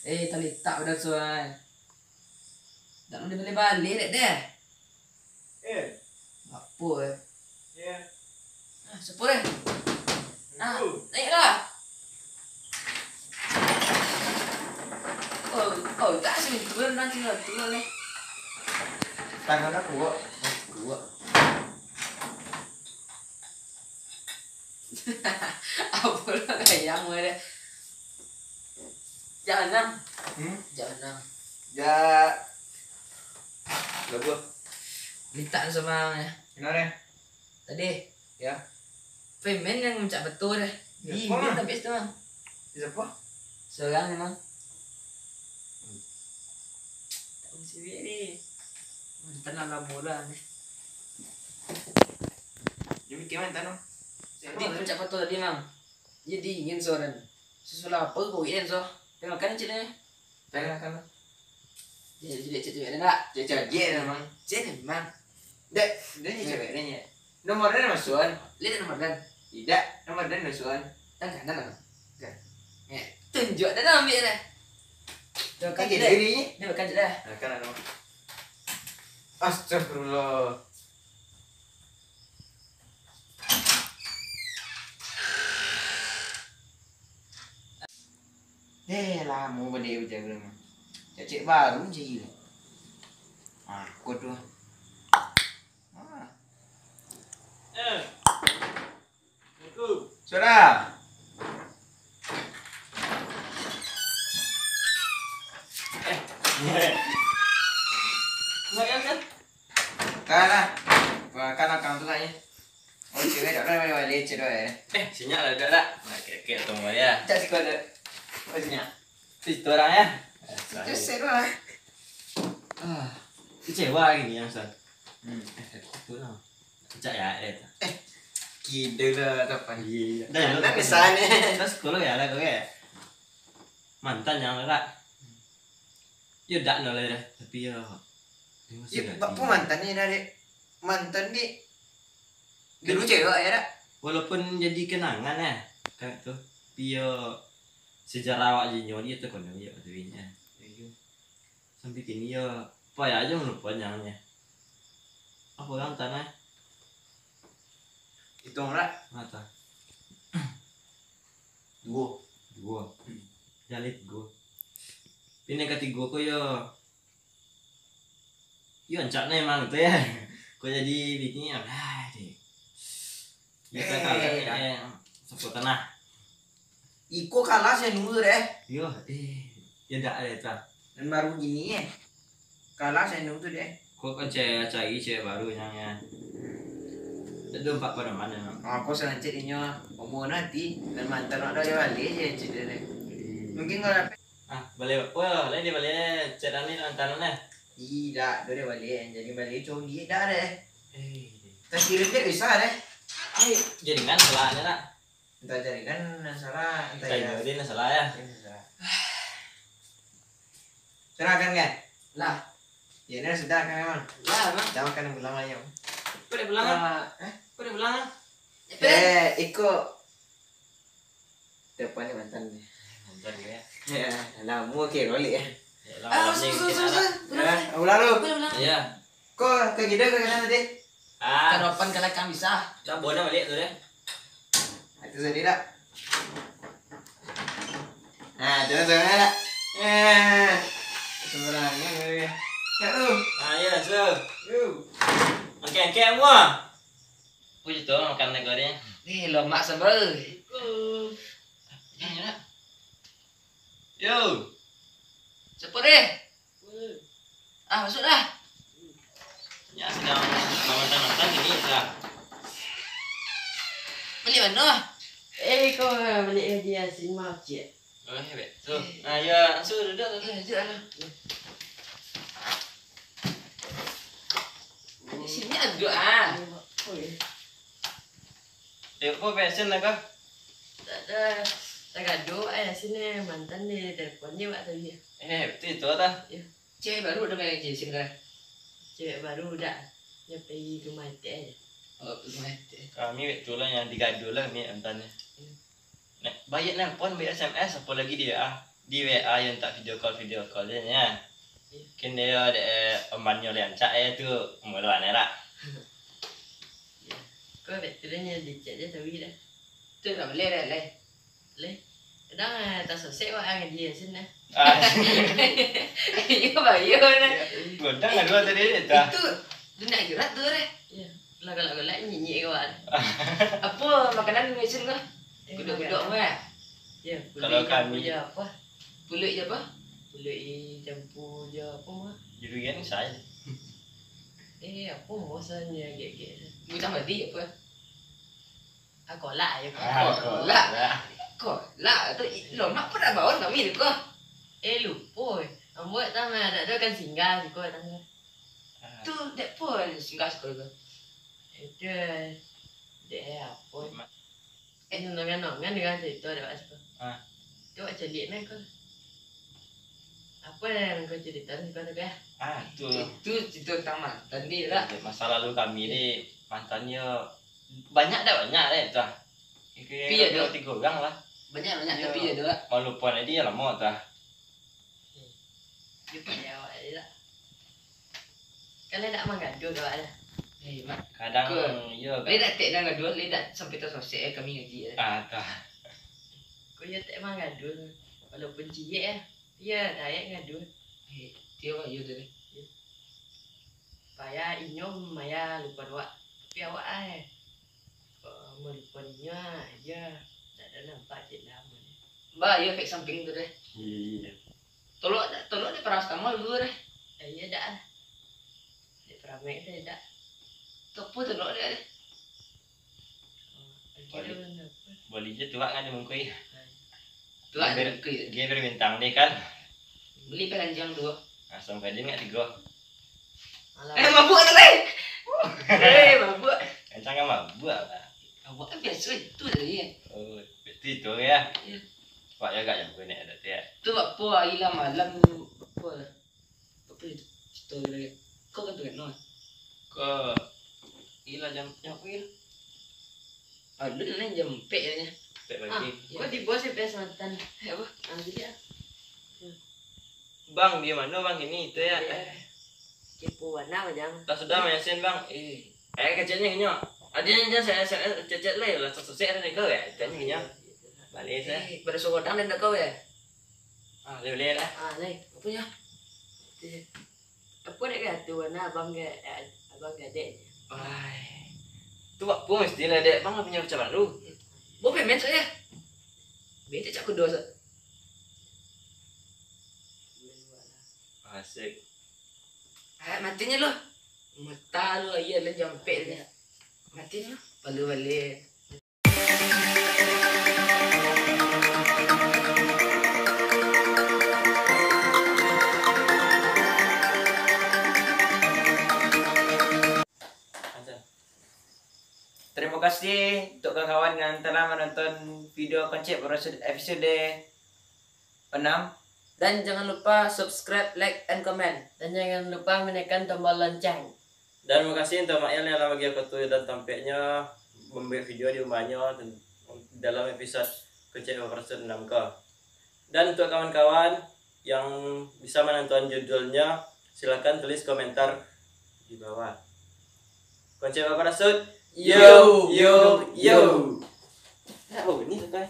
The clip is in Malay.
Tali tak udah soal. Tak boleh balik-balik dek. Apa siapa deh? Naiklah. Tak sih turun nanti turun nih. Tangan aku kuat. Apa lah kayak mau deh. Jangan. Ya. Lagu. Minta sama ya. Kenapa? Tadi Ya. payment yang mencak betul deh. Dia tapi itu mah. Siapa? Seorang memang. Tak mesti beri. Mantan ala bola nih. Jadi gimana tanah? Dia mencak betul tadi mang. Dia dingin soran. Sesuatu apa kau ingin so? Dia makan cilnya. Tanah. Jadi cewek enggak? Cewek memang. Cewek memang. Dek, dia ceweknya. Nomornya masukan. Lihat nomor dan. Tidak, nomornya masukan. Dan. Tunjuk dan ambil deh. Dia makan cilnya. Dia makan cilnya. Kan ada. Astagfirullah. Lah mau beli ujar belum? Cek baru je. Aku tuh. Sudah. Kan akang tuh kayaknya. Oh, cewek dah balik cewek. Sinyal ada tak? Nah, kayak tunggu ya. Cak sih ada. Oh, sinyal. Itu orang ya. Itu seru lah. Kecewa gini yang san. Itu lah. Cak ya itu. Kide lah depan. Iya. Nah, kesannya. Terus kalau ya lah kayak mantan yang lah. Ya dak nolai dah, tapi ya. Ya, bapak mantannya dari mantan di dulu cewek ya dak. Walaupun jadi kenangan ya, kayak tuh. Pio sejarah awak jinyo dia tuh kono ya tuinya. Sampai kini ya, apa ya aja lupa nyangnya. Apa yang tanah? Hitung lah. Mata. Dua. Jalit gua. Ini ketiga ko yo. Yo ancaknya emang tuh ya. Ko jadi bikinnya deh. Kita kalah sepuluh tanah. Iko kalah saya nunggu deh. Yo ya ndak ada ta. Dan baru gini ya. Kalah saya nunggu deh. Ko kan cari cewek baru yang ada empat pada mana emang. Aku selanjutnya ngomong nanti dan mantan ada balik ya cerita deh. Mungkin kalau Balik. Wah, lain dia balik chat ni antaranya. tidak, dia balik jadi balik cuma dia dah deh. Tak kira dia bisa deh. Jadi kan salahnya tak? Entah jadi kan salah, entah ya. Jadi salah ya. Serahkan kan? Lah. Ya ini sudah kan memang. Lah bang. Jangan kan pulang aja. Kau dah pulang kan? Kau dah pulang kan? Iko. Depannya mantan nih. Mantan dia. Ya, lah mau kira balik ya. Ulang lu. Iya. Kok ke gede ke kanan tadi? Karapan kalau kami bisa. Dah bodoh balik tu deh. Itu sedih tak? Nah, jangan tak? Sebenarnya gue. Ya tu. Ya, so. Yuk. Makan semua. Puji tu makan negornya. Ni lemak sambal. Ya. Yo. Siapa deh? Masuk dah. Ya sedang mantan ini dah. Beli mana? Kau balik dia sin maaf cik. Oh, hebat. So, ya, so duduk. Di sini ada Apa fashion lah kau? Tak ada. Tak gaduh sini mantan ni telefonnya buat tadi. Betul itu tak? cewek baru udah kayak Jason kan? Cewek baru dah. Dia pergi rumah teh. Oh, mati. Kami betul lah yang digadu lah ni mantannya. Nek bayar nelpon, bayar SMS, apa lagi dia di WA yang tak video call dia nya. Mungkin dia ada omannya lencak tu mulawan era. Kau betulnya dicek dia tahu dah. Tu tak boleh dah lai. Le. Dah tak selesai wak ang dia sini. Iyo bayo na. Godang lah dua tadi dah. Itu tu nak gerak tu dah. Ya. Laga-laga nyanyi kau ada. Apa makanan mesin kau? Guduk-guduk apa? Ya. Kalau kami ya apa? Pulut je apa? Pulut campur je apa mah? Jurigan saya. Apa masalahnya gek-gek. Bukan mati apa? Kolak ya. Kolak. Kolak tu lemak pun dah bawa kami tu kau. Lupa. Amboi tak mah ada kan singgah kau tanya. Tu dek pun singgah sekolah kau. Itu dek apa? Nongan dengan cerita ada apa? Tu macam lihat nak kau. Apa yang kau cerita ni kau tak? Tu. Itu cerita tentang mantan dia lah. Masa lalu kami ni mantannya banyak dah. Piye dah? 3 orang lah. Banyak tapi dia dah. Walaupun dia lama dah. Jumpa dia awak dia tak? Kalau tak mengadu kau ada. Mak. Kadang ya. Dia dah tak dah gaduh, dia dah sampai tak selesai kami ngaji. Dah. Kau ya tak mengadu. Walaupun cie ya dayak ngadu. Dia awak you tadi. Payah inyom maya lupa awak. Tapi awak melupa nya ya. Tak ada nampak cik lama ni. Mbak, ya kat samping tu dah. Iya. Tolong dia paracetamol dulu dah. Ya dah. Dia peramek dah dah. Topo tolong dia dah. Boleh je tuak kan dia mungkui. Tu ada ke. Dia berbintang dia kan. Beli peranjang dua. Sampai dia ingat 3. Mabuk tu dah. Mabuk. Kencang kan mabuk lah. Awak kan biasa itu tadi. Oh, betul tu ya. Ya. Pak jaga yang kau nak ada tu ya. Tu apa hari lah malam apa? Apa itu? Cerita dia. Kau kan tu kan no. Kau gila jam apa ya? Ada ni jam 4 nya. Tak lagi. Kau di bawah saya pes mantan. Apa? Jadi ya. Bang dia mana bang ini tu ya? Kepo warna macam. Dah sudah main sen bang. Kecilnya kenyok. Ada yang saya cecet lah selesai ada kau ya. Tanya kenyok. Balik saya. Bersuara dan dah kau ya. Boleh lah. Leh. Apa ya? Apa nak kata warna abang gadek. Ai. Tu apa mesti lah dek. Bang punya macam baru. Bawa payment saya. Bete cak kedua sah. Asik. Matinya lo. Mata lo iya lah jam 4 ni. Matinya. Balik. Terima kasih untuk kawan-kawan yang telah menonton video konsep episode 6. Dan jangan lupa subscribe, like, and comment. Dan jangan lupa menekan tombol lonceng. Dan terima kasih untuk Mak Yel yang telah bagi aku tu dan tampaknya membuat video di rumahnya dalam episode konsep episode 6 ke. Dan untuk kawan-kawan yang bisa menonton judulnya, silakan tulis komentar di bawah. Konsep episode Yo. Yo. Oh, ini sudah.